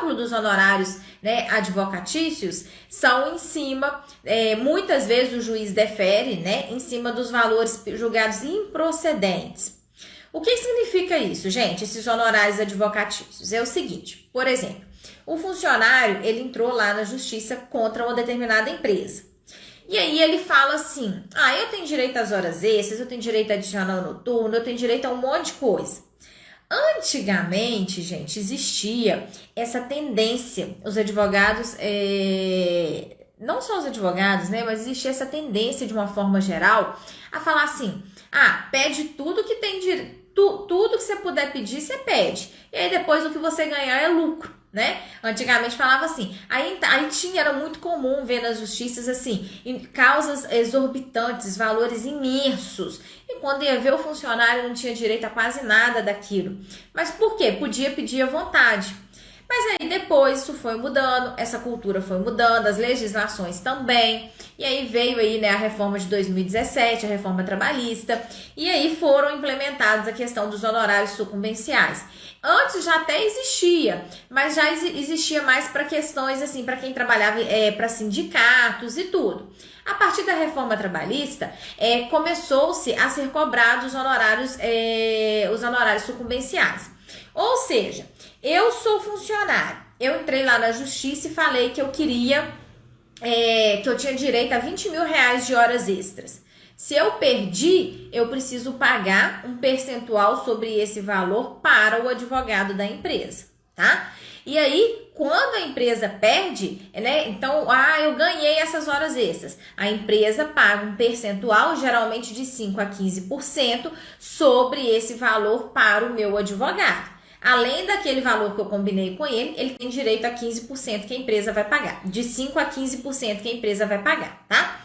cálculo dos honorários, né, advocatícios são em cima, muitas vezes o juiz defere, né, em cima dos valores julgados improcedentes. O que significa isso, gente, esses honorários advocatícios? É o seguinte, por exemplo, o funcionário, ele entrou lá na justiça contra uma determinada empresa. E aí ele fala assim, eu tenho direito às horas extras, eu tenho direito adicional noturno, eu tenho direito a um monte de coisa. Antigamente, gente, existia essa tendência, os advogados, não só os advogados, né, mas existia essa tendência de uma forma geral a falar assim, pede tudo que tem direito, tudo que você puder pedir, você pede. E aí depois o que você ganhar é lucro, né? Antigamente falava assim. Aí era muito comum ver nas justiças assim, em causas exorbitantes, valores imensos. E quando ia ver, o funcionário não tinha direito a quase nada daquilo. Mas por quê? Podia pedir à vontade. Mas aí depois isso foi mudando, essa cultura foi mudando, as legislações também. E aí veio aí, né, a reforma de 2017, a reforma trabalhista, e aí foram implementados a questão dos honorários sucumbenciais. Antes já até existia, mas já existia mais para questões assim, para quem trabalhava para sindicatos e tudo. A partir da reforma trabalhista, começou-se a ser cobrados os honorários sucumbenciais. Ou seja, eu sou funcionário, eu entrei lá na justiça e falei que eu queria, que eu tinha direito a 20 mil reais de horas extras. Se eu perdi, eu preciso pagar um percentual sobre esse valor para o advogado da empresa, tá? E aí, quando a empresa perde, né? Então, eu ganhei essas horas extras. A empresa paga um percentual, geralmente de 5 a 15%, sobre esse valor para o meu advogado. Além daquele valor que eu combinei com ele, ele tem direito a 15% que a empresa vai pagar. De 5 a 15% que a empresa vai pagar, tá?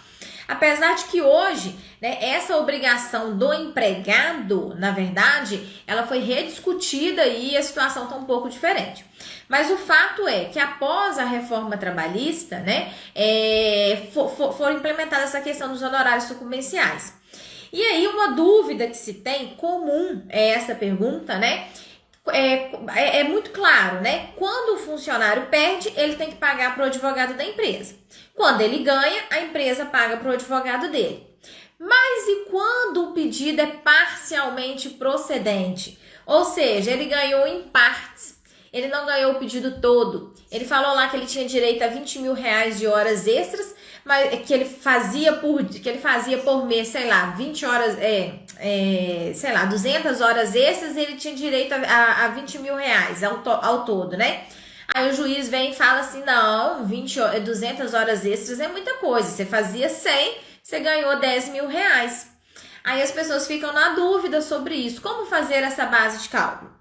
Apesar de que hoje, né, essa obrigação do empregado, na verdade, ela foi rediscutida e a situação está um pouco diferente. Mas o fato é que após a reforma trabalhista, né, foram implementadas essa questão dos honorários sucumbenciais. E aí uma dúvida que se tem, comum é essa pergunta, né? É muito claro, né? Quando o funcionário perde, ele tem que pagar para o advogado da empresa. Quando ele ganha, a empresa paga para o advogado dele. Mas e quando o pedido é parcialmente procedente? Ou seja, ele ganhou em partes. Ele não ganhou o pedido todo. Ele falou lá que ele tinha direito a 20 mil reais de horas extras, mas que ele fazia por mês, sei lá, 20 horas, sei lá, 200 horas extras, e ele tinha direito a 20 mil reais ao todo, né? Aí o juiz vem e fala assim, não, 200 horas extras é muita coisa, você fazia 100, você ganhou 10 mil reais. Aí as pessoas ficam na dúvida sobre isso, como fazer essa base de cálculo?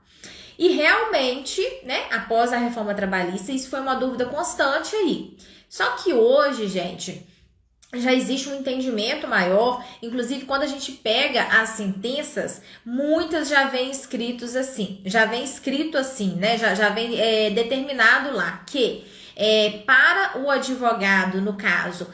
E realmente, né, após a reforma trabalhista, isso foi uma dúvida constante aí. Só que hoje, gente, já existe um entendimento maior, inclusive quando a gente pega as sentenças, muitas já vem escrito assim, né? Já vem determinado lá que para o advogado, no caso,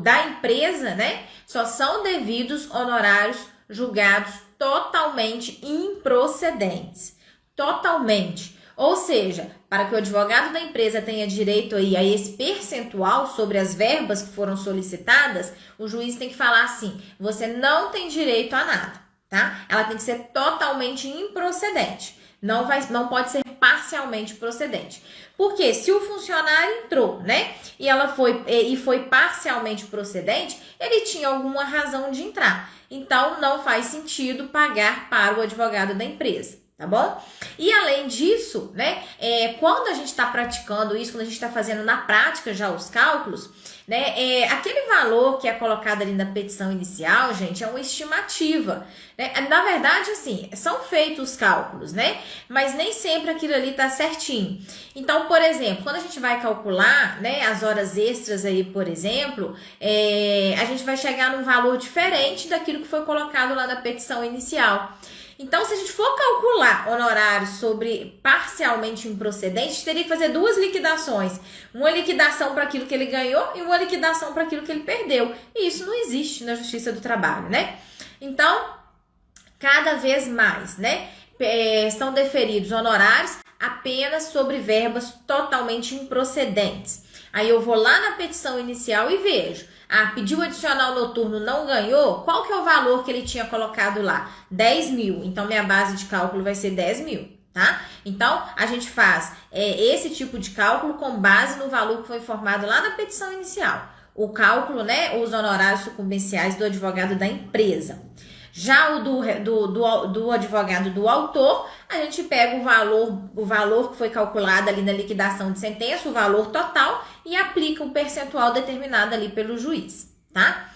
da empresa, né? Só são devidos honorários julgados totalmente improcedentes. Totalmente. Ou seja, para que o advogado da empresa tenha direito aí a esse percentual sobre as verbas que foram solicitadas, o juiz tem que falar assim, você não tem direito a nada, tá? Ela tem que ser totalmente improcedente, não pode ser parcialmente procedente. Porque se o funcionário entrou, né, e foi parcialmente procedente, ele tinha alguma razão de entrar. Então, não faz sentido pagar para o advogado da empresa. Tá bom? E além disso, né, quando a gente está praticando isso, quando a gente está fazendo na prática já os cálculos, né, aquele valor que é colocado ali na petição inicial, gente, é uma estimativa, né? Na verdade, assim, são feitos os cálculos, né, mas nem sempre aquilo ali tá certinho. Então, por exemplo, quando a gente vai calcular, né, as horas extras aí, por exemplo, a gente vai chegar num valor diferente daquilo que foi colocado lá na petição inicial. Então, se a gente for calcular honorários sobre parcialmente improcedente, teria que fazer duas liquidações. Uma liquidação para aquilo que ele ganhou e uma liquidação para aquilo que ele perdeu. E isso não existe na Justiça do Trabalho, né? Então, cada vez mais, né, são deferidos honorários apenas sobre verbas totalmente improcedentes. Aí eu vou lá na petição inicial e vejo. Pediu adicional noturno, não ganhou? Qual que é o valor que ele tinha colocado lá? 10 mil. Então, minha base de cálculo vai ser 10 mil, tá? Então, a gente faz esse tipo de cálculo com base no valor que foi informado lá na petição inicial. O cálculo, né? Os honorários sucumbenciais do advogado da empresa. Já o do advogado do autor, a gente pega o valor que foi calculado ali na liquidação de sentença, o valor total, e aplica um percentual determinado ali pelo juiz, tá?